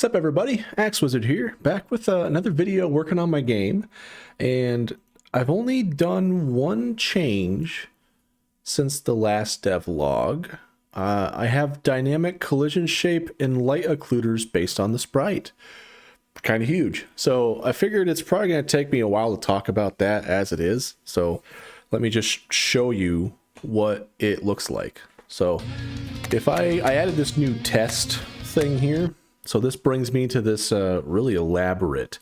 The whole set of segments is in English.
What's up, everybody? Axe Wizard here, back with another video working on my game, and I've only done one change since the last devlog. I have dynamic collision shape and light occluders based on the sprite. Kind of huge. So I figured it's probably going to take me a while to talk about that as it is. So let me just show you what it looks like. So if I added this new test thing here. So this brings me to this really elaborate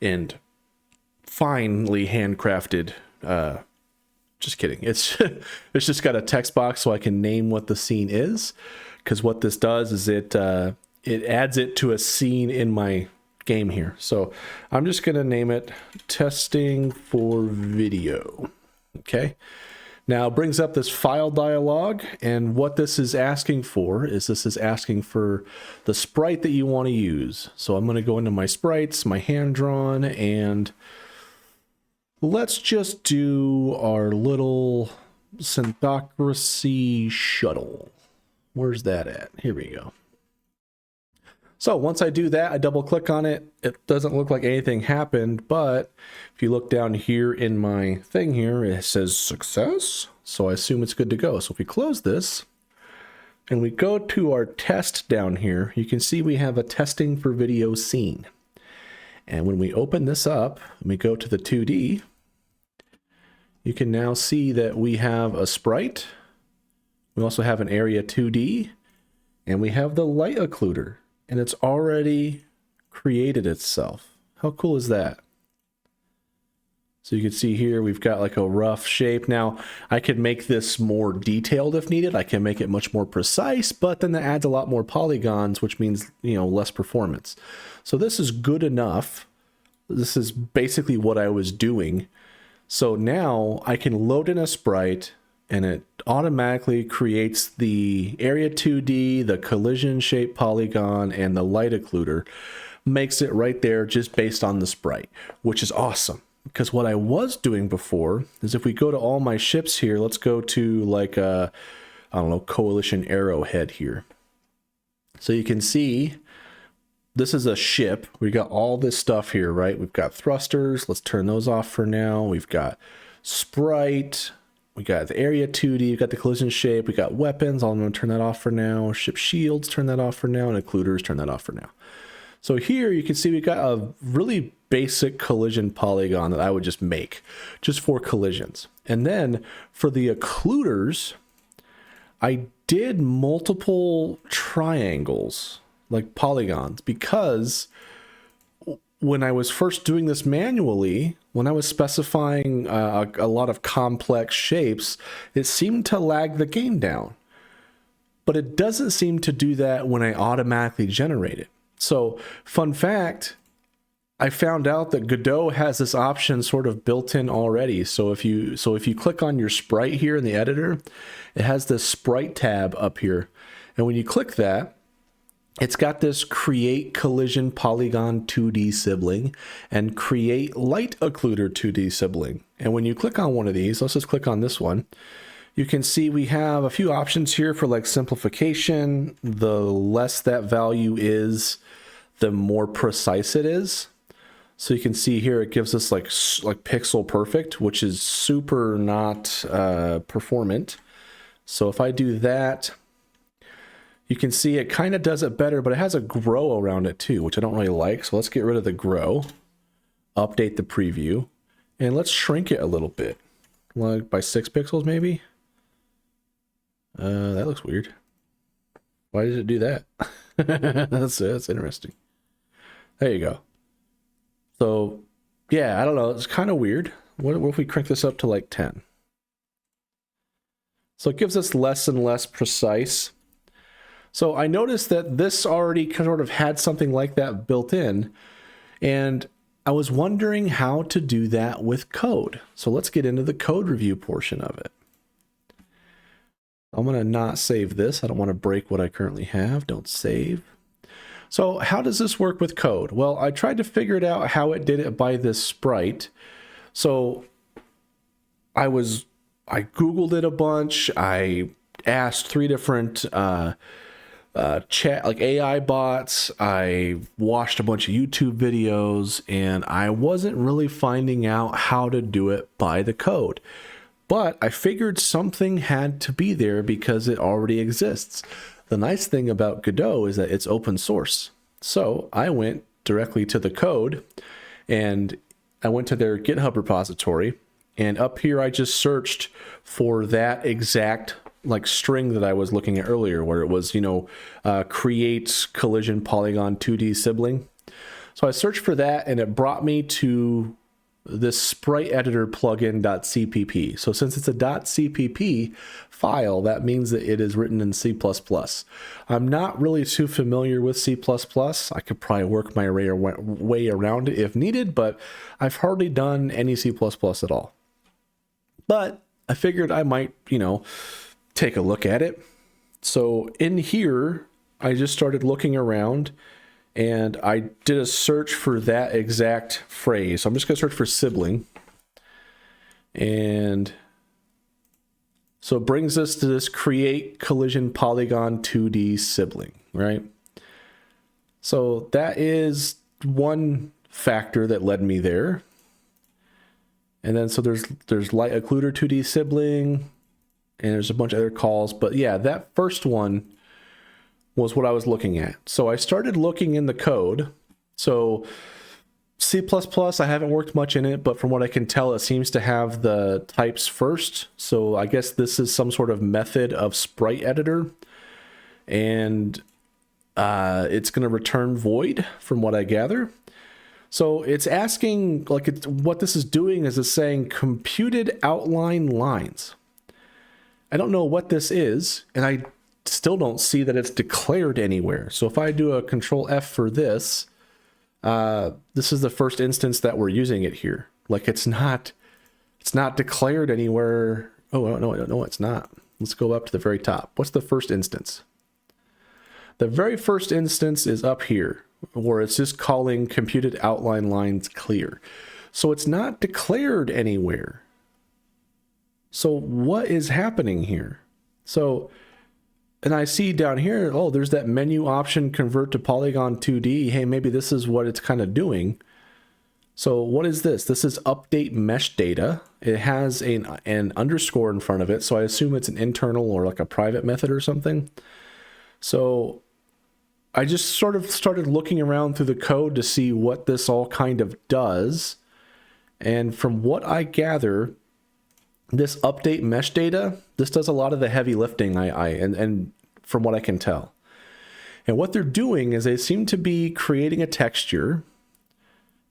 and finely handcrafted, just kidding. It's just got a text box so I can name what the scene is. Because what this does is it adds it to a scene in my game here. So I'm just going to name it testing for video. Okay. Now it brings up this file dialog, and what this is asking for is asking for the sprite that you want to use. So I'm going to go into my sprites, my hand drawn, and let's just do our little synthocracy shuttle. Where's that at? Here we go. So once I do that, I double click on it. It doesn't look like anything happened, but if you look down here in my thing here, it says success. So I assume it's good to go. So if we close this and we go to our test down here, you can see we have a testing for video scene. And when we open this up and we go to the 2D, you can now see that we have a sprite. We also have an area 2D, and we have the light occluder. And it's already created itself. How cool is that? So you can see here, we've got like a rough shape. Now, I could make this more detailed if needed. I can make it much more precise, but then that adds a lot more polygons, which means, you know, less performance. So this is good enough. This is basically what I was doing. So now I can load in a sprite, and it automatically creates the area 2D, the collision shape polygon, and the light occluder. Makes it right there just based on the sprite, which is awesome. Because what I was doing before is if we go to all my ships here, let's go to like a, I don't know, Coalition Arrowhead here. So you can see this is a ship. We got all this stuff here, right? We've got thrusters. Let's turn those off for now. We've got sprite. We got the area 2D, we got the collision shape, we got weapons, I'm going to turn that off for now, ship shields, turn that off for now, and occluders, turn that off for now. So here you can see we got a really basic collision polygon that I would just make, just for collisions. And then for the occluders, I did multiple triangles, like polygons, because when I was first doing this manually, when I was specifying a lot of complex shapes, it seemed to lag the game down. But it doesn't seem to do that when I automatically generate it. So, fun fact, I found out that Godot has this option sort of built in already. So if you click on your sprite here in the editor, it has this sprite tab up here. And when you click that, it's got this create collision polygon 2D sibling and create light occluder 2D sibling. And when you click on one of these, let's just click on this one, you can see we have a few options here for like simplification. The less that value is, the more precise it is. So you can see here it gives us like pixel perfect, which is super not performant. So if I do that, you can see it kind of does it better, but it has a grow around it too, which I don't really like. So let's get rid of the grow, update the preview, and let's shrink it a little bit, like by 6 pixels maybe. That looks weird. Why did it do that? That's interesting. There you go. So yeah, I don't know. It's kind of weird. What if we crank this up to like 10? So it gives us less and less precise. So I noticed that this already sort of had something like that built in, and I was wondering how to do that with code. So let's get into the code review portion of it. I'm going to not save this. I don't want to break what I currently have. Don't save. So how does this work with code? Well, I tried to figure it out how it did it by this sprite. So I Googled it a bunch. I asked 3 different chat, like AI bots. I watched a bunch of YouTube videos, and I wasn't really finding out how to do it by the code. But I figured something had to be there because it already exists. The nice thing about Godot is that it's open source. So I went directly to the code, and I went to their GitHub repository, and up here I just searched for that exact like string that I was looking at earlier, where it was, you know, create collision polygon 2D sibling. So I searched for that, and it brought me to this Sprite editor plugin.cpp. So since it's a .cpp file, that means that it is written in C++. I'm not really too familiar with C++. I could probably work my way around it if needed, but I've hardly done any C++ at all. But I figured I might, you know, take a look at it. So in here, I just started looking around, and I did a search for that exact phrase. So I'm just going to search for sibling. And so it brings us to this create collision polygon 2D sibling, right? So that is one factor that led me there. And then so there's light occluder 2D sibling, and there's a bunch of other calls. But yeah, that first one was what I was looking at. So I started looking in the code. So C++, I haven't worked much in it, but from what I can tell, it seems to have the types first. So I guess this is some sort of method of Sprite editor, and it's going to return void from what I gather. So it's asking, like, what this is doing is it's saying computed outline lines. I don't know what this is, and I still don't see that it's declared anywhere. So if I do a Control F for this, this is the first instance that we're using it here. Like it's not declared anywhere. Oh no, it's not. Let's go up to the very top. What's the first instance? The very first instance is up here, where it's just calling computed outline lines clear. So it's not declared anywhere. So what is happening here? So, and I see down here, oh, there's that menu option, convert to Polygon 2D. Hey, maybe this is what it's kind of doing. So what is this? This is update mesh data. It has an underscore in front of it. So I assume it's an internal or like a private method or something. So I just sort of started looking around through the code to see what this all kind of does. And from what I gather, this update mesh data, this does a lot of the heavy lifting, and from what I can tell. And what they're doing is they seem to be creating a texture,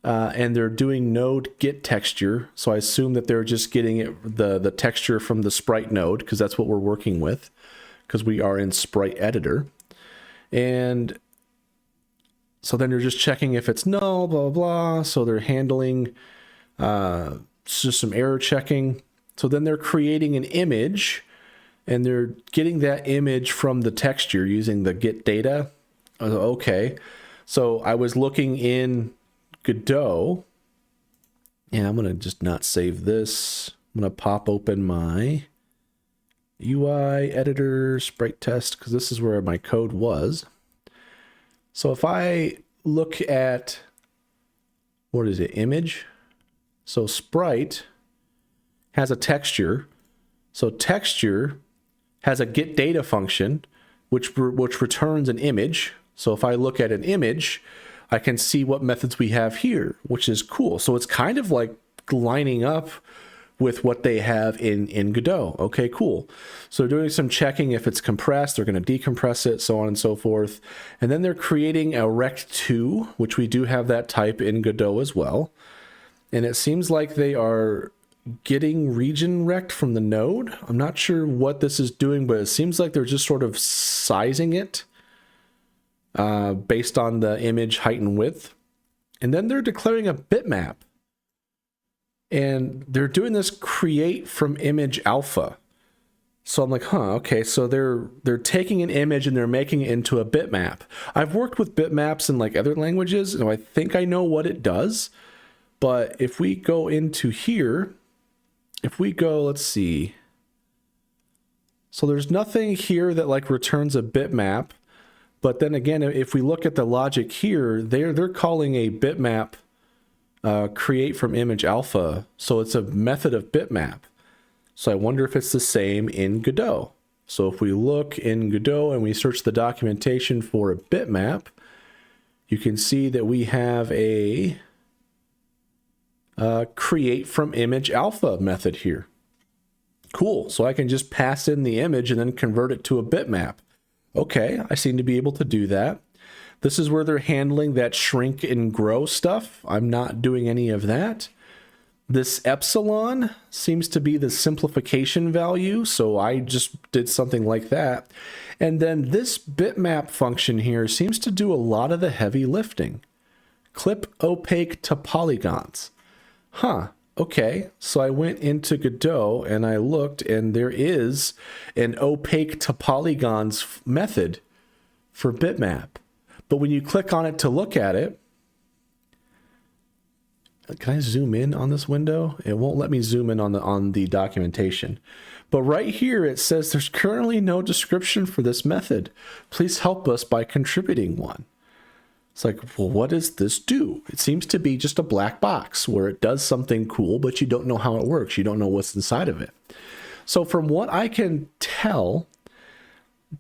and they're doing node get texture. So I assume that they're just getting the texture from the Sprite node, because that's what we're working with, because we are in Sprite editor. And so then they're just checking if it's null, blah, blah, blah. So they're handling just some error checking. So then they're creating an image, and they're getting that image from the texture using the get data. Okay. So I was looking in Godot, and I'm going to just not save this. I'm going to pop open my UI editor sprite test, because this is where my code was. So if I look at, what is it, image? So Sprite has a texture. So texture has a get data function, which returns an image. So if I look at an image, I can see what methods we have here, which is cool. So it's kind of like lining up with what they have in Godot. Okay, cool. So they're doing some checking if it's compressed, they're going to decompress it, so on and so forth. And then they're creating a rect2, which we do have that type in Godot as well. And it seems like they are getting region rect from the node. I'm not sure what this is doing, but it seems like they're just sort of sizing it based on the image height and width. And then they're declaring a bitmap. And they're doing this create from image alpha. So I'm like, huh, okay, so they're taking an image and they're making it into a bitmap. I've worked with bitmaps in like other languages, and I think I know what it does. But if we go into here, if we go, let's see. So there's nothing here that like returns a bitmap. But then again, if we look at the logic here, they're calling a bitmap create from image alpha. So it's a method of bitmap. So I wonder if it's the same in Godot. So if we look in Godot and we search the documentation for a bitmap, you can see that we have a create from image alpha method here. Cool. So I can just pass in the image and then convert it to a bitmap. Okay, I seem to be able to do that. This is where they're handling that shrink and grow stuff. I'm not doing any of that. This epsilon seems to be the simplification value, so I just did something like that. And then this bitmap function here seems to do a lot of the heavy lifting. Clip opaque to polygons. Huh, okay, so I went into Godot and I looked, and there is an opaque to polygons method for bitmap. But when you click on it to look at it, can I zoom in on this window? It won't let me zoom in on the documentation. But right here it says there's currently no description for this method. Please help us by contributing one. It's like, well, what does this do? It seems to be just a black box where it does something cool, but you don't know how it works. You don't know what's inside of it. So from what I can tell,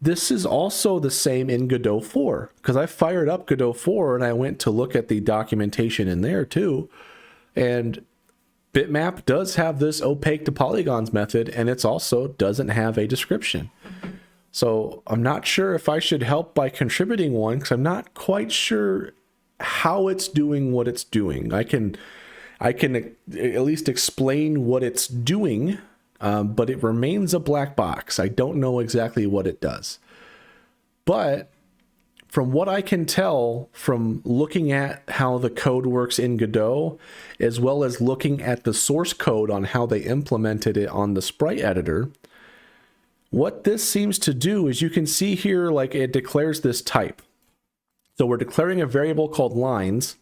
this is also the same in Godot 4, because I fired up Godot 4 and I went to look at the documentation in there too. And bitmap does have this opaque to polygons method, and it's also doesn't have a description. So I'm not sure if I should help by contributing one, because I'm not quite sure how it's doing what it's doing. I can at least explain what it's doing, but it remains a black box. I don't know exactly what it does. But from what I can tell from looking at how the code works in Godot, as well as looking at the source code on how they implemented it on the Sprite editor, what this seems to do is you can see here, like it declares this type. So we're declaring a variable called lines,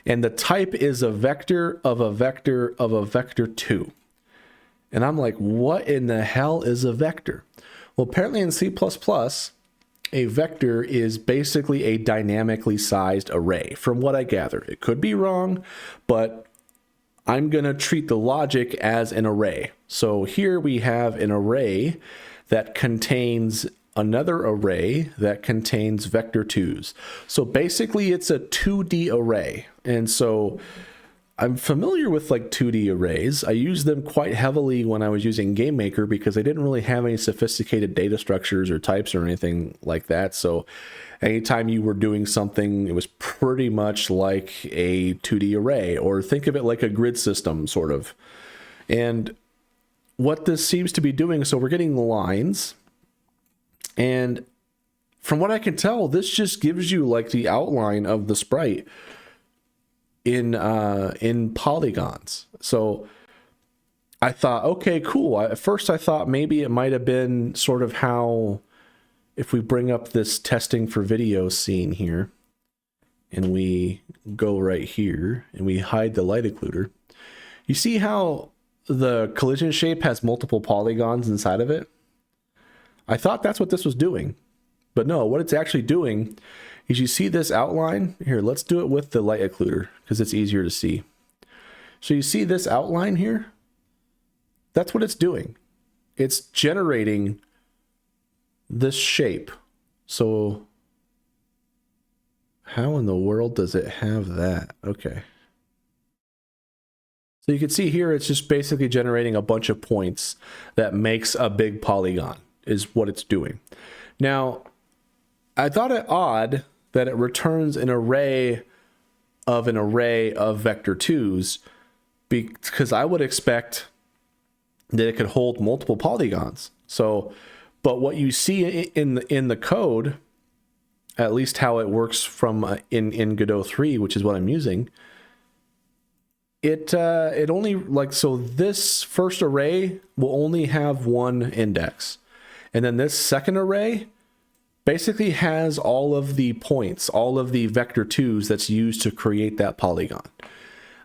and the type is a vector of a vector of a vector 2. And I'm like, what in the hell is a vector? Well, apparently in C++, a vector is basically a dynamically sized array, from what I gather. It could be wrong, but I'm going to treat the logic as an array. So here we have an array that contains another array that contains vector 2s. So basically it's a 2D array. And so I'm familiar with like 2D arrays. I used them quite heavily when I was using GameMaker because I didn't really have any sophisticated data structures or types or anything like that. So anytime you were doing something, it was pretty much like a 2D array, or think of it like a grid system sort of. And what this seems to be doing, so we're getting lines, and from what I can tell, this just gives you like the outline of the sprite in polygons. So I thought, okay, cool. At first I thought maybe it might have been sort of how, if we bring up this testing for video scene here, and we go right here, and we hide the light occluder, you see how the collision shape has multiple polygons inside of it? I thought that's what this was doing. But no, what it's actually doing is, you see this outline? Here, let's do it with the light occluder because it's easier to see. So you see this outline here? That's what it's doing. It's generating this shape. So how in the world does it have that? Okay. So you can see here, it's just basically generating a bunch of points that makes a big polygon, is what it's doing. Now, I thought it odd that it returns an array of vector 2s, because I would expect that it could hold multiple polygons. So, but what you see in the code, at least how it works from in Godot 3, which is what I'm using, it only, like, so this first array will only have one index, and then this second array basically has all of the points, all of the vector 2s that's used to create that polygon.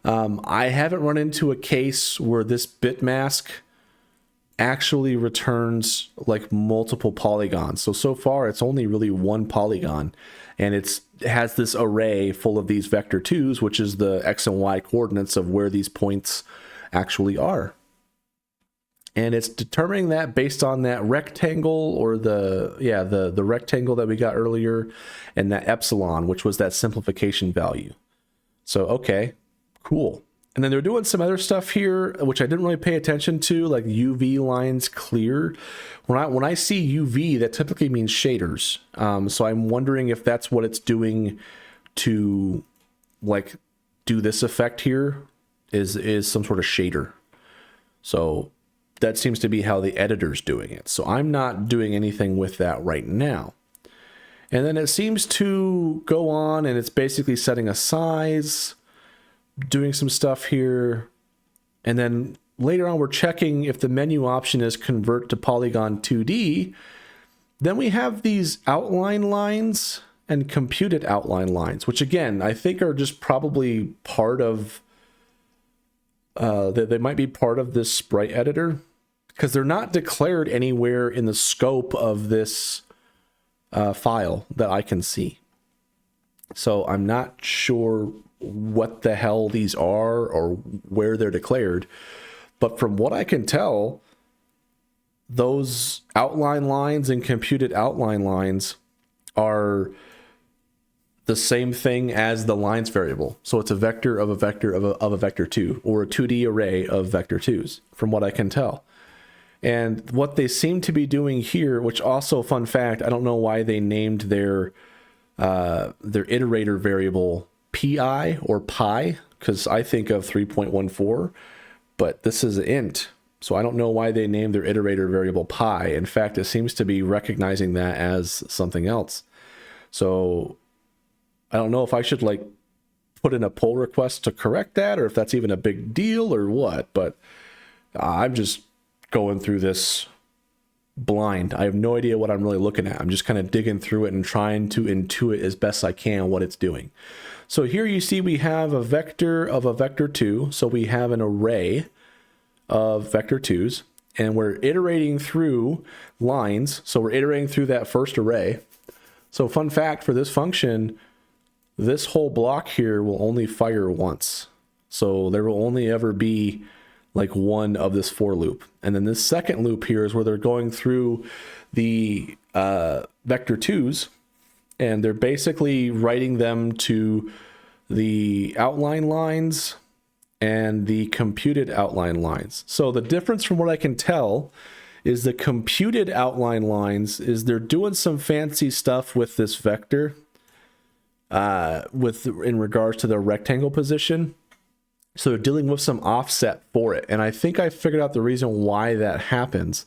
I haven't run into a case where this bitmask actually returns like multiple polygons. So far it's only really one polygon, and it has this array full of these vector 2s, which is the X and Y coordinates of where these points actually are. And it's determining that based on that rectangle, or the rectangle that we got earlier, and that epsilon, which was that simplification value. So, okay, cool. And then they're doing some other stuff here, which I didn't really pay attention to, like UV lines clear. When I see UV, that typically means shaders. So I'm wondering if that's what it's doing to like do this effect here, is some sort of shader. So that seems to be how the editor's doing it. So I'm not doing anything with that right now. And then it seems to go on, and it's basically setting a size, doing some stuff here. And then later on, we're checking if the menu option is convert to Polygon 2D. Then we have these outline lines and computed outline lines, which again, I think are just probably part of, they might be part of this sprite editor, because they're not declared anywhere in the scope of this file that I can see. So I'm not sure what the hell these are or where they're declared. But from what I can tell, those outline lines and computed outline lines are the same thing as the lines variable. So it's a vector of a vector of a vector 2, or a 2D array of vector 2s, from what I can tell. And what they seem to be doing here, which also, fun fact, I don't know why they named their iterator variable pi or pi, because I think of 3.14, but this is an int. So I don't know why they named their iterator variable pi. In fact, it seems to be recognizing that as something else. So I don't know if I should like put in a pull request to correct that, or if that's even a big deal or what, but I'm just going through this blind. I have no idea what I'm really looking at. I'm just kind of digging through it and trying to intuit as best I can what it's doing. So here you see we have a vector of a vector 2. So we have an array of vector 2s, and we're iterating through lines. So we're iterating through that first array. So fun fact for this function, this whole block here will only fire once. So there will only ever be like one of this for loop. And then this second loop here is where they're going through the vector 2s, and they're basically writing them to the outline lines and the computed outline lines. So the difference from what I can tell is the computed outline lines is they're doing some fancy stuff with this vector in regards to the rectangle position. So they're dealing with some offset for it. And I think I figured out the reason why that happens.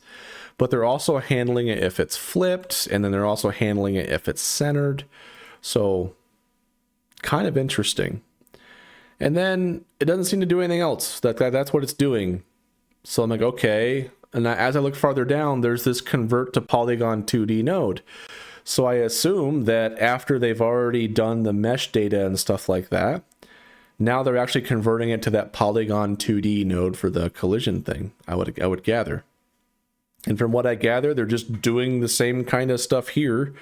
But they're also handling it if it's flipped, and then they're also handling it if it's centered. So kind of interesting. And then it doesn't seem to do anything else. That's what it's doing. So I'm like, okay. And as I look farther down, there's this convert to Polygon 2D node. So I assume that after they've already done the mesh data and stuff like that, now they're actually converting it to that Polygon 2D node for the collision thing, I would gather. And from what I gather, they're just doing the same kind of stuff here.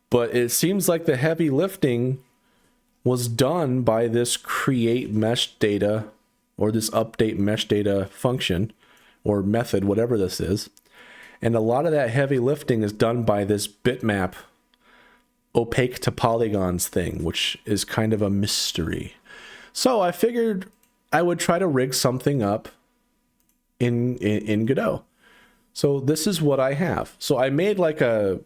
But it seems like the heavy lifting was done by this create mesh data, or this update mesh data function or method, whatever this is. And a lot of that heavy lifting is done by this bitmap opaque to polygons thing, which is kind of a mystery. So I figured I would try to rig something up in Godot. So this is what I have. So I made like a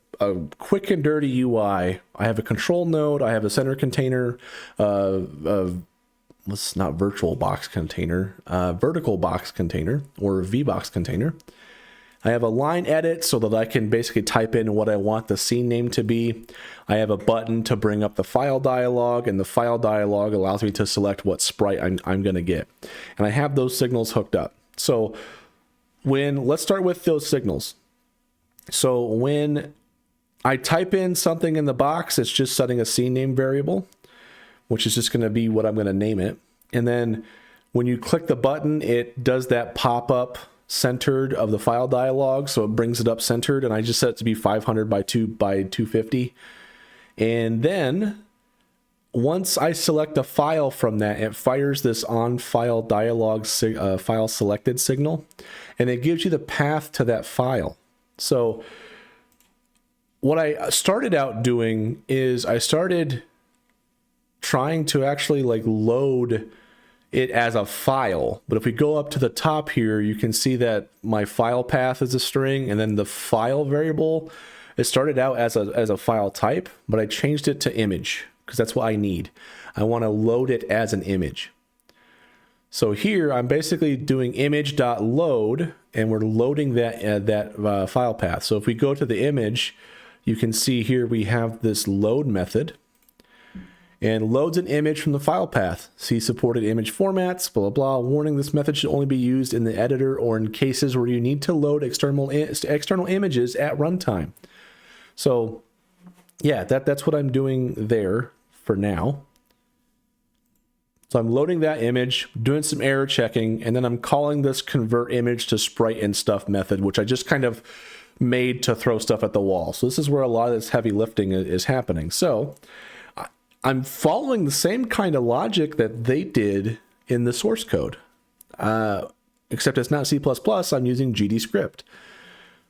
quick and dirty UI. I have a control node. I have a center container. It's not virtual box container, vertical box container, or VBox container. I have a line edit so that I can basically type in what I want the scene name to be. I have a button to bring up the file dialog, and the file dialog allows me to select what sprite I'm going to get. And I have those signals hooked up. So let's start with those signals. So when I type in something in the box, it's just setting a scene name variable, which is just going to be what I'm going to name it. And then when you click the button, it does that pop-up centered of the file dialog, so it brings it up centered, and I just set it to be 500 by 250. And then once I select a file from that, it fires this on file dialog file selected signal, and it gives you the path to that file. So what I started out doing is I started trying to actually like load it as a file. But if we go up to the top here, you can see that my file path is a string, and then the file variable, it started out as a file type, but I changed it to image because that's what I need. I want to load it as an image. So here I'm basically doing image.load, and we're loading that file path. So if we go to the image, you can see here we have this load method, and loads an image from the file path. See supported image formats, blah, blah, blah. Warning, this method should only be used in the editor or in cases where you need to load external images at runtime. So yeah, that's what I'm doing there for now. So I'm loading that image, doing some error checking, and then I'm calling this convert image to sprite and stuff method, which I just kind of made to throw stuff at the wall. So this is where a lot of this heavy lifting is happening. So I'm following the same kind of logic that they did in the source code, except it's not C++, I'm using GDScript.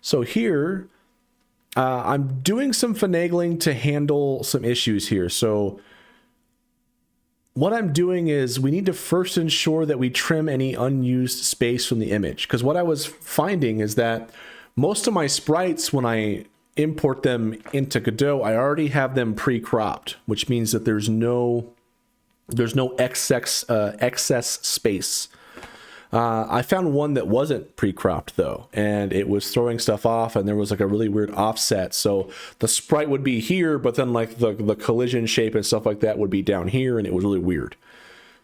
So here, I'm doing some finagling to handle some issues here. So what I'm doing is we need to first ensure that we trim any unused space from the image. Because what I was finding is that most of my sprites, when I import them into Godot, I already have them pre-cropped, which means that there's no excess space. I found one that wasn't pre-cropped though, and it was throwing stuff off, and there was like a really weird offset. So the sprite would be here, but then like the collision shape and stuff like that would be down here, and it was really weird.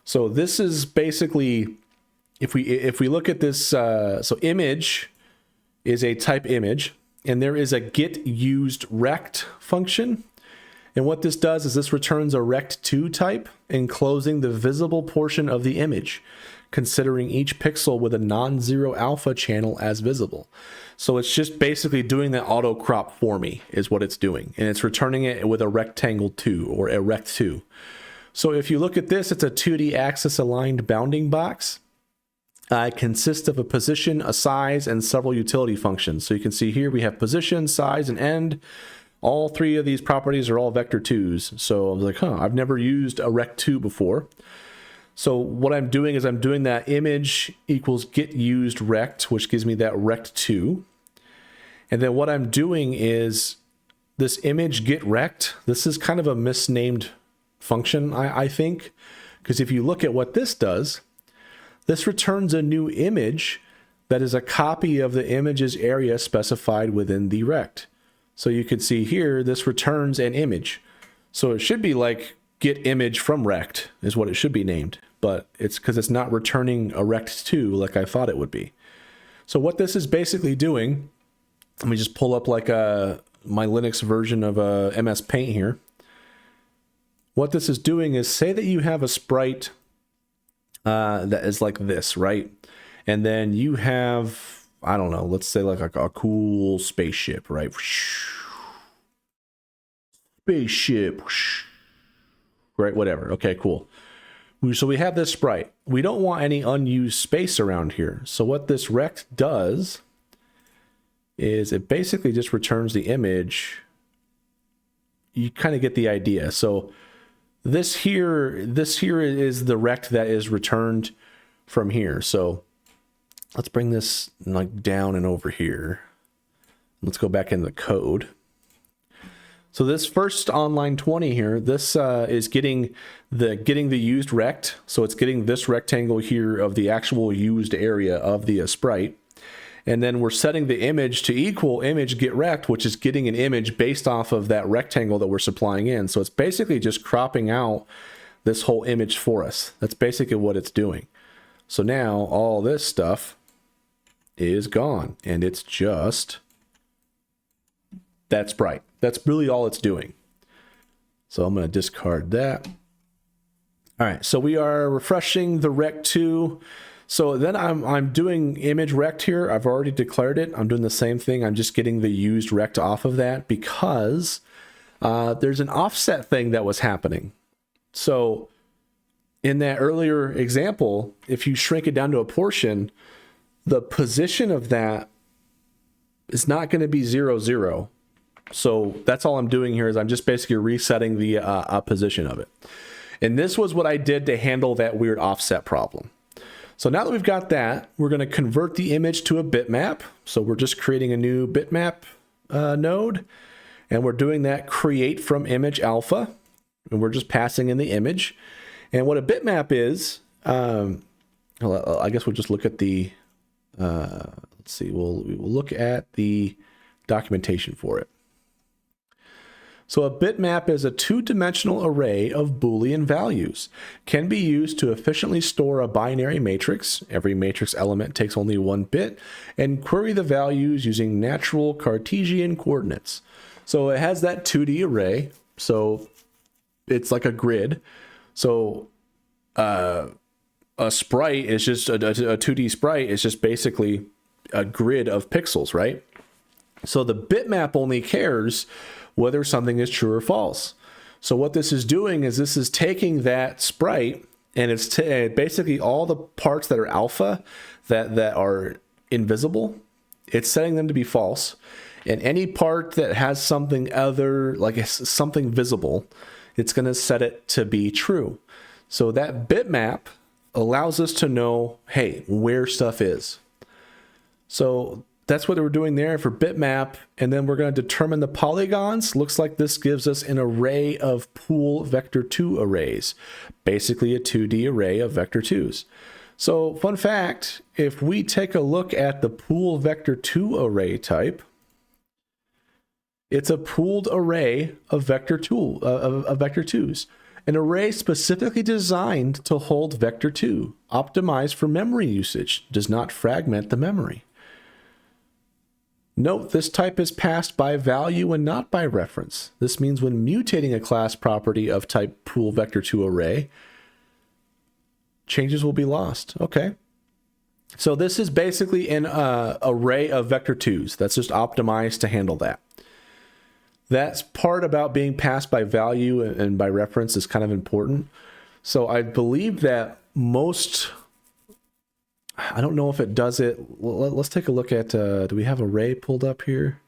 So this is basically, if we look at this, so image is a type image, and there is a get used rect function. And what this does is this returns a rect2 type enclosing the visible portion of the image, considering each pixel with a non-zero alpha channel as visible. So it's just basically doing that auto crop for me is what it's doing. And it's returning it with a rectangle 2 or a rect2. So if you look at this, it's a 2D axis aligned bounding box. It consists of a position, a size, and several utility functions. So you can see here we have position, size, and end. All three of these properties are all vector 2s. So I was like, I've never used a rect2 before. So what I'm doing is I'm doing that image equals get used rect, which gives me that rect2. And then what I'm doing is this image get rect. This is kind of a misnamed function, I think, because if you look at what this does, this returns a new image that is a copy of the image's area specified within the rect. So you can see here, this returns an image. So it should be like get image from rect is what it should be named, but it's because it's not returning a rect2 like I thought it would be. So what this is basically doing, let me just pull up like my Linux version of MS Paint here. What this is doing is, say that you have a sprite that is like this, right? And then you have, I don't know, let's say like a cool spaceship, right? Spaceship, right? Whatever. Okay, cool. So we have this sprite. We don't want any unused space around here. So what this rect does is it basically just returns the image. You kind of get the idea. So this here is the rect that is returned from here. So let's bring this like down and over here. Let's go back into the code. So this first on line 20 here, this is getting the used rect. So it's getting this rectangle here of the actual used area of the sprite. And then we're setting the image to equal image get rect, which is getting an image based off of that rectangle that we're supplying in. So it's basically just cropping out this whole image for us. That's basically what it's doing. So now all this stuff is gone, and it's just that sprite. That's really all it's doing. So I'm going to discard that. All right, so we are refreshing the rect2. So then I'm doing image rect here. I've already declared it. I'm doing the same thing. I'm just getting the used rect off of that because there's an offset thing that was happening. So in that earlier example, if you shrink it down to a portion, the position of that is not going to be 0, 0. So that's all I'm doing here is I'm just basically resetting the position of it. And this was what I did to handle that weird offset problem. So now that we've got that, we're going to convert the image to a bitmap. So we're just creating a new bitmap node, and we're doing that create from image alpha, and we're just passing in the image. And what a bitmap is, I guess we'll just look at the, let's see, we'll look at the documentation for it. So a bitmap is a two-dimensional array of Boolean values. Can be used to efficiently store a binary matrix. Every matrix element takes only 1 bit, and query the values using natural Cartesian coordinates. So it has that 2D array, so it's like a grid. So a sprite is just a 2D sprite is just basically a grid of pixels, right? So the bitmap only cares whether something is true or false. So what this is doing is this is taking that sprite and it's basically all the parts that are alpha that are invisible, it's setting them to be false. And any part that has something other, like something visible, it's going to set it to be true. So that bitmap allows us to know, hey, where stuff is. So that's what we're doing there for bitmap. And then we're going to determine the polygons. Looks like this gives us an array of pool vector 2 arrays, basically a 2D array of vector 2s. So fun fact, if we take a look at the pool vector 2 array type, it's a pooled array of vector 2s. An array specifically designed to hold vector 2, optimized for memory usage, does not fragment the memory. Note, this type is passed by value and not by reference. This means when mutating a class property of type pool vector 2 array, changes will be lost. Okay. So this is basically an array of vector 2s that's just optimized to handle that. That's part about being passed by value and by reference is kind of important. So I believe that most, I don't know if it does it. Let's take a look at, do we have array pulled up here?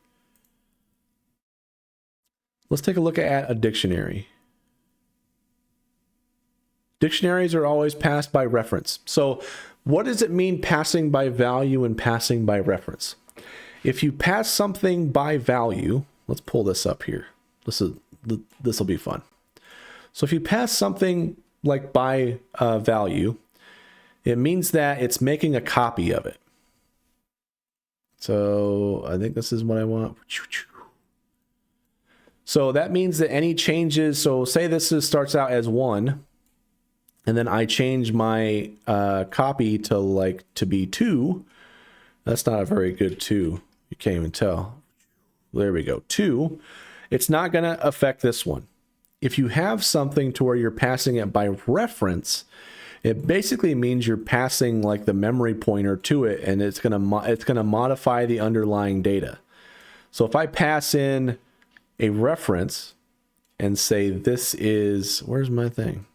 Let's take a look at a dictionary. Dictionaries are always passed by reference. So what does it mean passing by value and passing by reference? If you pass something by value, let's pull this up here. This will be fun. So if you pass something like by value, it means that it's making a copy of it. So I think this is what I want. So that means that any changes, so say this starts out as 1, and then I change my copy to be 2. That's not a very good 2. You can't even tell. There we go, 2. It's not going to affect this one. If you have something to where you're passing it by reference, it basically means you're passing like the memory pointer to it, and it's going to modify the underlying data. So if I pass in a reference and say this is, where's my thing?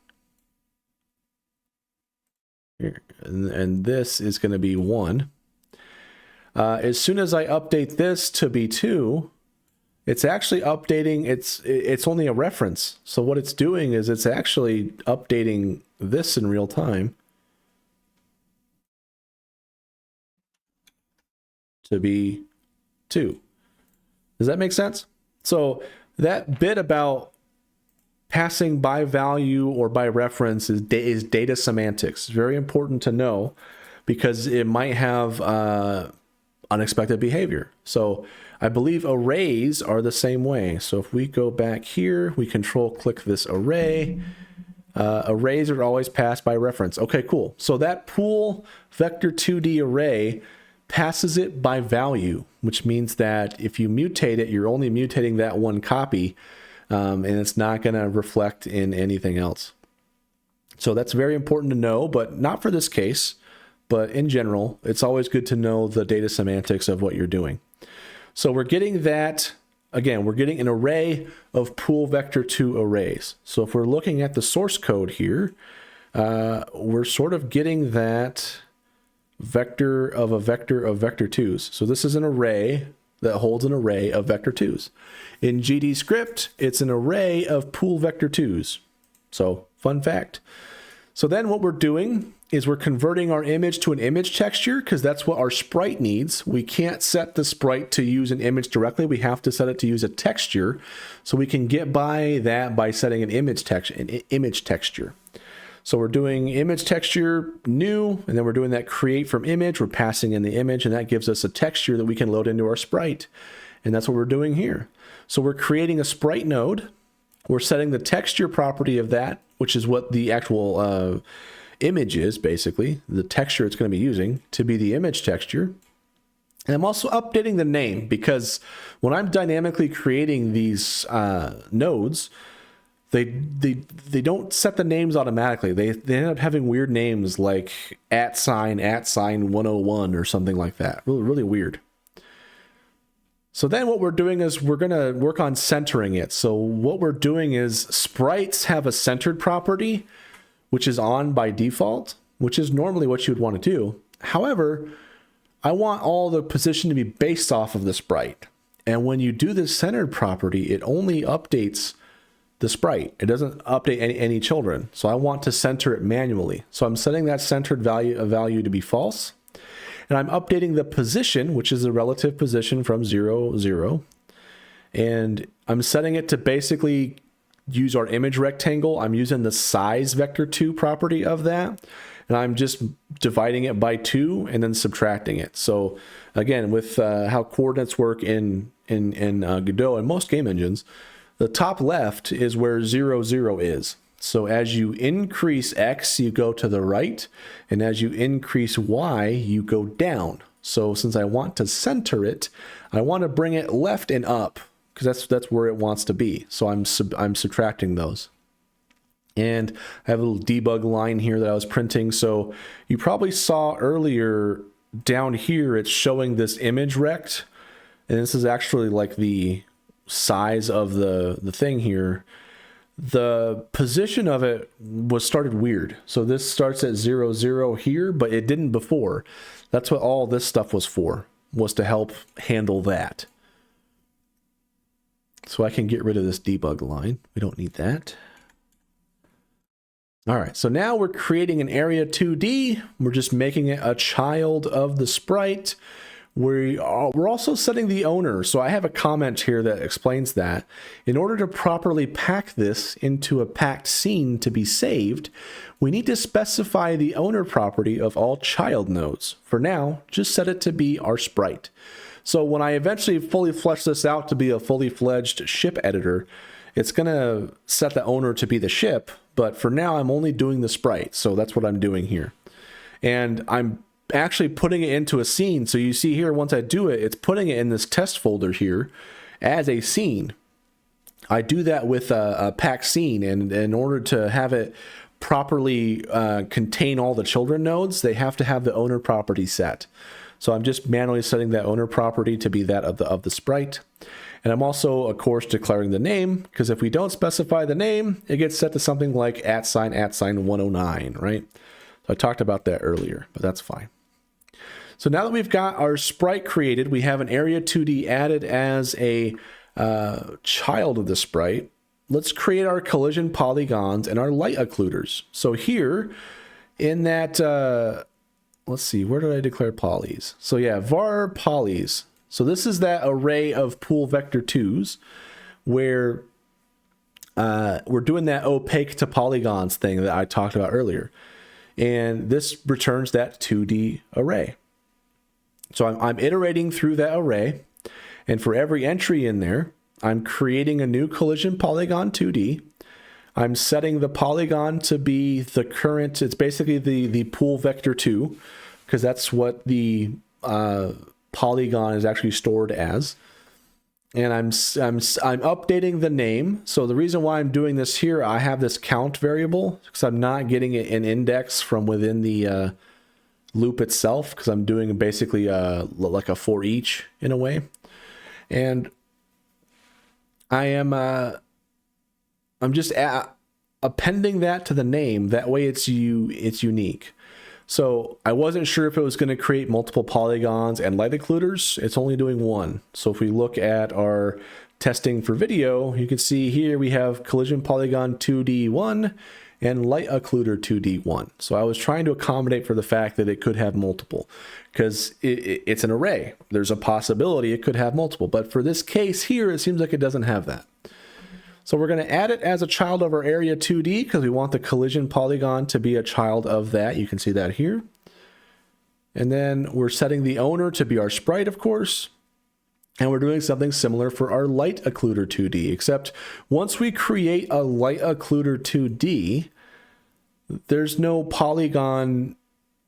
Here, and this is going to be 1. As soon as I update this to be 2, it's actually updating, it's only a reference. So what it's doing is it's actually updating this in real time to be 2. Does that make sense? So that bit about passing by value or by reference is data semantics. It's very important to know because it might have unexpected behavior. So I believe arrays are the same way. So if we go back here, we control click this array. Arrays are always passed by reference. Okay, cool. So that pool vector 2D array passes it by value, which means that if you mutate it, you're only mutating that one copy, and it's not going to reflect in anything else. So that's very important to know, but not for this case. but in general, it's always good to know the data semantics of what you're doing. So we're getting that, again, we're getting an array of pool vector 2 arrays. So if we're looking at the source code here, we're sort of getting that vector of vector 2s. So this is an array that holds an array of vector 2s. In GD script, it's an array of pool vector 2s. So fun fact. So then what we're doing is we're converting our image to an image texture, because that's what our sprite needs. We can't set the sprite to use an image directly. We have to set it to use a texture. So we can get by that by setting an image texture. So we're doing image texture new, and then we're doing that create from image. We're passing in the image, and that gives us a texture that we can load into our sprite. And that's what we're doing here. So we're creating a sprite node. We're setting the texture property of that, which is what the actual image is, basically. The texture it's going to be using to be the image texture. And I'm also updating the name, because when I'm dynamically creating these nodes, they don't set the names automatically. They end up having weird names like @101 or something like that. Really weird. So then what we're doing is we're going to work on centering it. So what we're doing is sprites have a centered property, which is on by default, which is normally what you would want to do. However, I want all the position to be based off of the sprite. And when you do this centered property, it only updates the sprite. It doesn't update any children. So I want to center it manually. So I'm setting that centered value to be false. And I'm updating the position, which is the relative position from 0, 0. And I'm setting it to basically use our image rectangle. I'm using the size vector 2 property of that. And I'm just dividing it by 2 and then subtracting it. So again, with how coordinates work in Godot and most game engines, the top left is where 0, 0 is. So as you increase X, you go to the right, and as you increase Y, you go down. So since I want to center it, I want to bring it left and up, because that's where it wants to be. So I'm subtracting those. And I have a little debug line here that I was printing. So you probably saw earlier down here, it's showing this image rect, and this is actually like the size of the thing here. The position of it was started weird. So this starts at 0, 0 here, but it didn't before. That's what all this stuff was for, was to help handle that. So I can get rid of this debug line. We don't need that. All right, so now we're creating an area 2D. We're just making it a child of the sprite. We're also setting the owner. So I have a comment here that explains that. In order to properly pack this into a packed scene to be saved, we need to specify the owner property of all child nodes. For now, just set it to be our sprite. So when I eventually fully flesh this out to be a fully fledged ship editor, it's going to set the owner to be the ship. But for now, I'm only doing the sprite. So that's what I'm doing here. And I'm actually putting it into a scene. So you see here, once I do it, it's putting it in this test folder here as a scene. I do that with a pack scene, and in order to have it properly contain all the children nodes, they have to have the owner property set. So I'm just manually setting that owner property to be that of the sprite. And I'm also, of course, declaring the name, because if we don't specify the name, it gets set to something like @109, right? So I talked about that earlier, but that's fine. So now that we've got our sprite created, we have an area 2D added as a child of the sprite. Let's create our collision polygons and our light occluders. So here in that, let's see, where did I declare polys? So yeah, var polys. So this is that array of pool vector 2s where we're doing that opaque to polygons thing that I talked about earlier. And this returns that 2D array. So I'm iterating through that array, and for every entry in there, I'm creating a new collision polygon 2D. I'm setting the polygon to be the current, it's basically the pool vector 2, because that's what the polygon is actually stored as. And I'm updating the name. So the reason why I'm doing this here, I have this count variable because I'm not getting an index from within the loop itself, because I'm doing basically like a for each in a way. And I'm just appending that to the name. That way it's unique. So I wasn't sure if it was going to create multiple polygons and light occluders. It's only doing one. So if we look at our testing for video, you can see here we have collision polygon 2D1 and light occluder 2D1. So I was trying to accommodate for the fact that it could have multiple, because it's an array. There's a possibility it could have multiple, but for this case here, it seems like it doesn't have that. So we're going to add it as a child of our area 2D, because we want the collision polygon to be a child of that. You can see that here. And then we're setting the owner to be our sprite, of course. And we're doing something similar for our light occluder 2D, except once we create a light occluder 2D, there's no polygon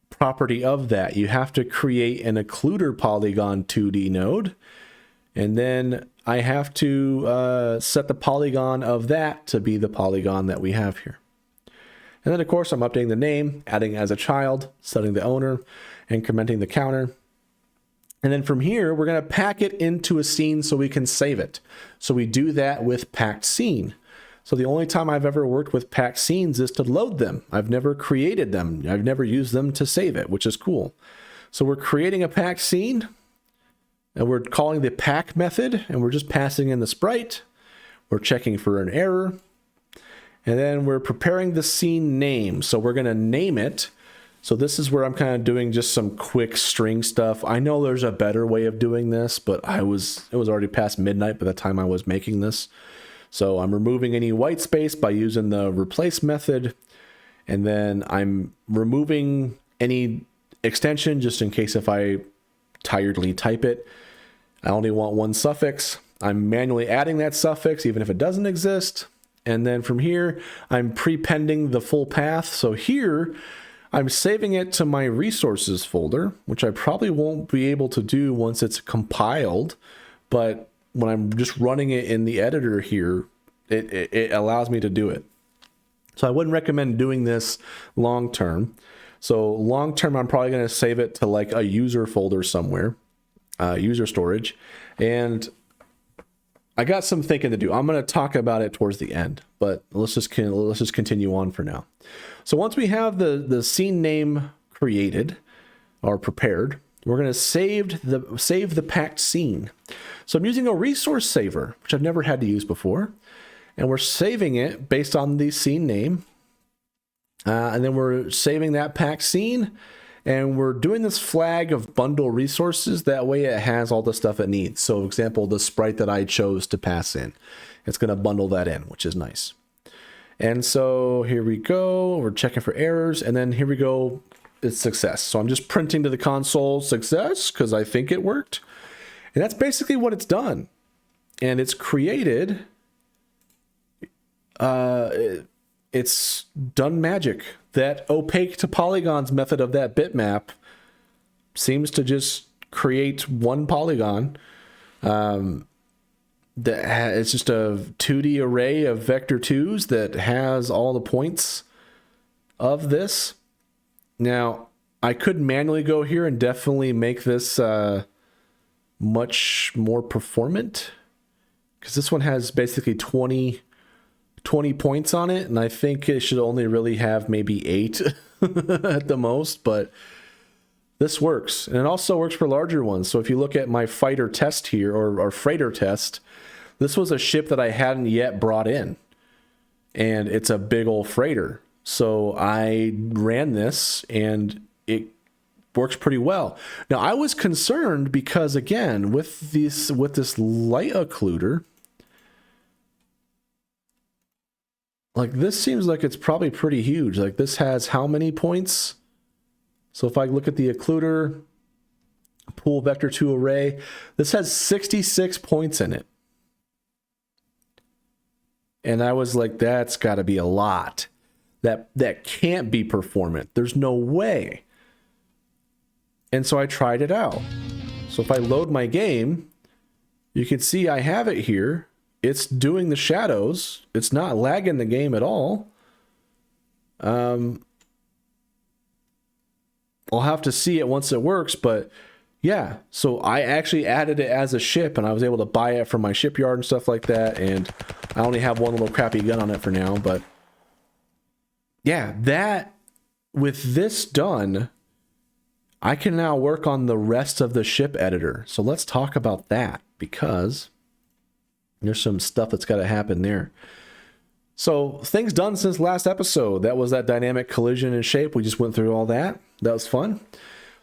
property of that. You have to create an occluder polygon 2D node. And then I have to set the polygon of that to be the polygon that we have here. And then, of course, I'm updating the name, adding as a child, setting the owner, incrementing the counter. And then from here, we're going to pack it into a scene so we can save it. So we do that with packed scene. So the only time I've ever worked with packed scenes is to load them. I've never created them. I've never used them to save it, which is cool. So we're creating a packed scene, and we're calling the pack method, and we're just passing in the sprite. We're checking for an error. And then we're preparing the scene name. So we're going to name it. So this is where I'm kind of doing just some quick string stuff. I know there's a better way of doing this, but it was already past midnight by the time I was making this. So I'm removing any white space by using the replace method. And then I'm removing any extension just in case if I tiredly type it. I only want one suffix. I'm manually adding that suffix even if it doesn't exist. And then from here, I'm prepending the full path. So here, I'm saving it to my resources folder, which I probably won't be able to do once it's compiled. But when I'm just running it in the editor here, it allows me to do it. So I wouldn't recommend doing this long term. So long term, I'm probably going to save it to like a user folder somewhere, user storage. And I got some thinking to do. I'm going to talk about it towards the end, but let's just continue on for now. So once we have the scene name created or prepared, we're going to save the packed scene. So I'm using a resource saver, which I've never had to use before, and we're saving it based on the scene name. And then we're saving that packed scene, and we're doing this flag of bundle resources. That way it has all the stuff it needs. So for example, the sprite that I chose to pass in, it's going to bundle that in, which is nice. And so here we go. We're checking for errors. And then here we go. It's success. So I'm just printing to the console success because I think it worked. And that's basically what it's done. And it's created. It's done magic. That opaque to polygons method of that bitmap seems to just create one polygon. It's just a 2D array of vector 2s that has all the points of this. Now, I could manually go here and definitely make this much more performant, because this one has basically 20 points on it, and I think it should only really have maybe 8 at the most, but this works. And it also works for larger ones. So if you look at my fighter test here, or freighter test, this was a ship that I hadn't yet brought in, and it's a big old freighter. So I ran this, and it works pretty well. Now, I was concerned because, again, with this light occluder, like this seems like it's probably pretty huge. Like this has how many points? So if I look at the occluder pool vector 2 array, this has 66 points in it. And I was like, that's got to be a lot. That can't be performant. There's no way. And so I tried it out. So if I load my game, you can see I have it here. It's doing the shadows. It's not lagging the game at all. And I'll have to see it once it works, but yeah. So I actually added it as a ship, and I was able to buy it from my shipyard and stuff like that, and I only have one little crappy gun on it for now, but yeah, that, with this done, I can now work on the rest of the ship editor. So let's talk about that, because there's some stuff that's got to happen there. So things done since last episode. That was that dynamic collision and shape. We just went through all that. That was fun.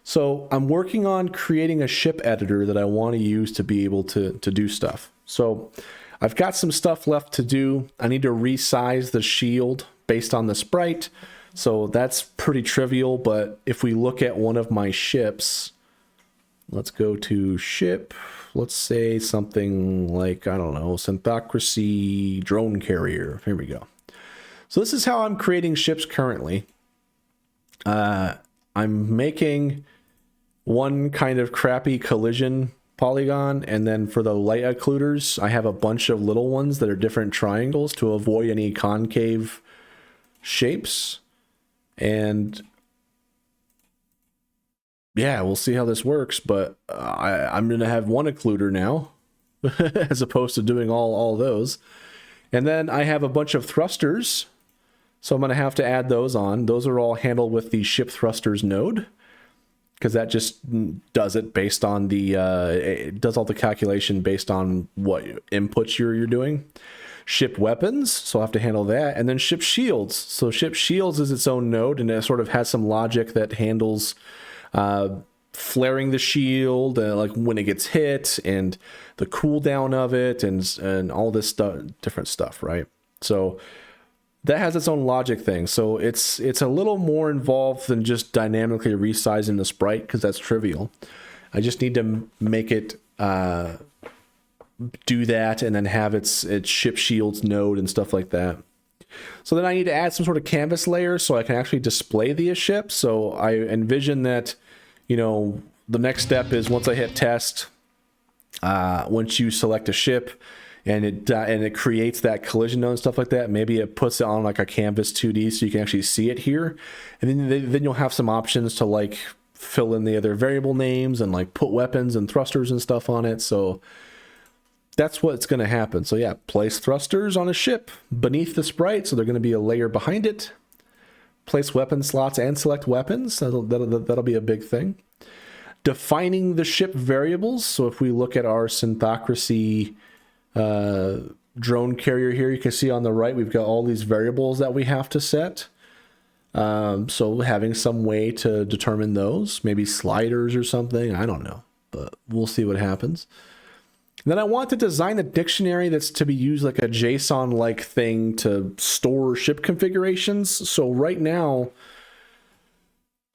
So I'm working on creating a ship editor that I want to use to be able to do stuff. So I've got some stuff left to do. I need to resize the shield based on the sprite. So that's pretty trivial, but if we look at one of my ships, let's go to ship. Let's say something like, I don't know, Synthocracy drone carrier. Here we go. So this is how I'm creating ships currently. I'm making one kind of crappy collision polygon, and then for the light occluders, I have a bunch of little ones that are different triangles to avoid any concave shapes. And yeah, we'll see how this works, but I'm going to have one occluder now as opposed to doing all those. And then I have a bunch of thrusters, so I'm going to have to add those on. Those are all handled with the ship thrusters node, because that just does it based on the, it does all the calculation based on what inputs you're doing. Ship weapons, so I'll have to handle that. And then ship shields. So ship shields is its own node, and it sort of has some logic that handles flaring the shield, like when it gets hit, and the cooldown of it, and all this stuff, different stuff, right? So that has its own logic thing. So it's a little more involved than just dynamically resizing the sprite, because that's trivial. I just need to make it do that, and then have its ship shields node and stuff like that. So then I need to add some sort of canvas layer so I can actually display the ship. So I envision that, you know, the next step is once I hit test, once you select a ship and it creates that collision node and stuff like that, maybe it puts it on like a canvas 2D so you can actually see it here. And then you'll have some options to like fill in the other variable names and like put weapons and thrusters and stuff on it. So that's what's going to happen. So yeah, place thrusters on a ship beneath the sprite, so they're going to be a layer behind it. Place weapon slots and select weapons. That'll be a big thing. Defining the ship variables. So if we look at our Synthocracy drone carrier here, you can see on the right we've got all these variables that we have to set. So having some way to determine those, maybe sliders or something, I don't know, but we'll see what happens. Then I want to design a dictionary that's to be used like a JSON-like thing to store ship configurations. So right now,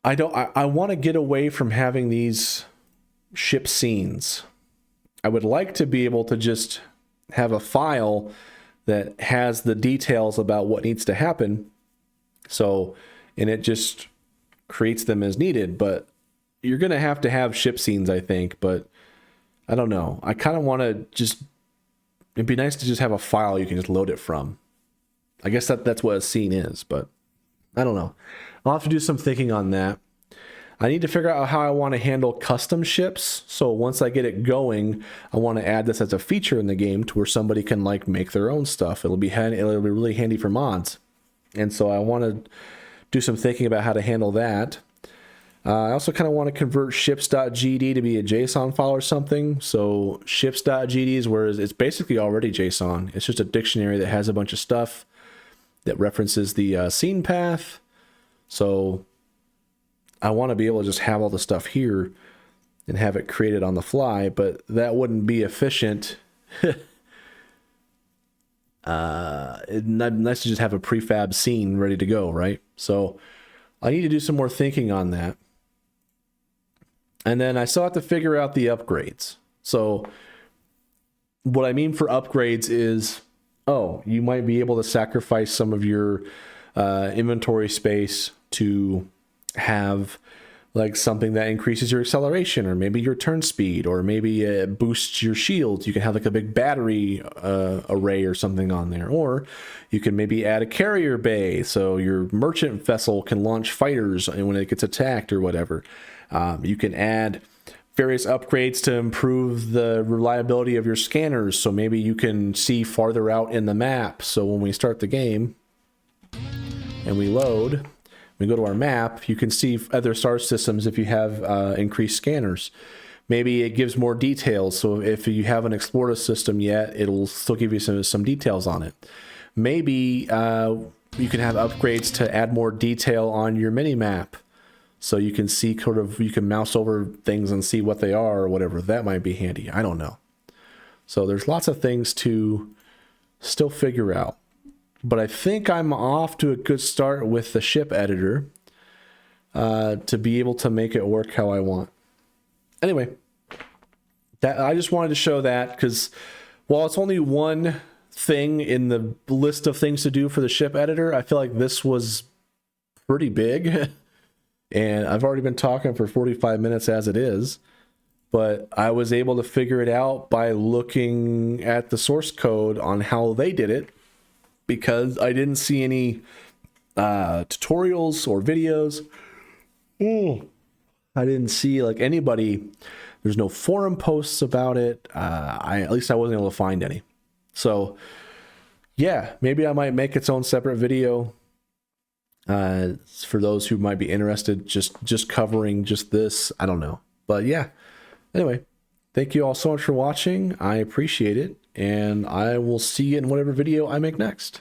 I want to get away from having these ship scenes. I would like to be able to just have a file that has the details about what needs to happen. So, and it just creates them as needed. But you're going to have ship scenes, I think, but I don't know. I kind of want to just, it'd be nice to just have a file you can just load it from. I guess that's what a scene is, but I don't know. I'll have to do some thinking on that. I need to figure out how I want to handle custom ships. So once I get it going, I want to add this as a feature in the game to where somebody can like make their own stuff. It'll be really handy for mods. And so I want to do some thinking about how to handle that. I also kind of want to convert ships.gd to be a JSON file or something. So ships.gd is where it's basically already JSON. It's just a dictionary that has a bunch of stuff that references the scene path. So I want to be able to just have all the stuff here and have it created on the fly, but that wouldn't be efficient. It's nice to just have a prefab scene ready to go, right? So I need to do some more thinking on that. And then I still have to figure out the upgrades. So what I mean for upgrades is, you might be able to sacrifice some of your inventory space to have like something that increases your acceleration, or maybe your turn speed, or maybe it boosts your shield. You can have like a big battery array or something on there, or you can maybe add a carrier bay so your merchant vessel can launch fighters and when it gets attacked or whatever. You can add various upgrades to improve the reliability of your scanners, so maybe you can see farther out in the map. So when we start the game and we load, we go to our map, you can see other star systems if you have increased scanners. Maybe it gives more details, so if you haven't explored a system yet, it'll still give you some details on it. Maybe you can have upgrades to add more detail on your mini map, so you can see you can mouse over things and see what they are or whatever. That might be handy. I don't know. So there's lots of things to still figure out. But I think I'm off to a good start with the ship editor to be able to make it work how I want. Anyway, I just wanted to show that because while it's only one thing in the list of things to do for the ship editor, I feel like this was pretty big. And I've already been talking for 45 minutes as it is. But I was able to figure it out by looking at the source code on how they did it, because I didn't see any tutorials or videos. I didn't see like anybody. There's no forum posts about it. At least I wasn't able to find any. So yeah, maybe I might make its own separate video for those who might be interested. Just covering just this. I don't know, but yeah. Anyway, thank you all so much for watching. I appreciate it. And I will see you in whatever video I make next.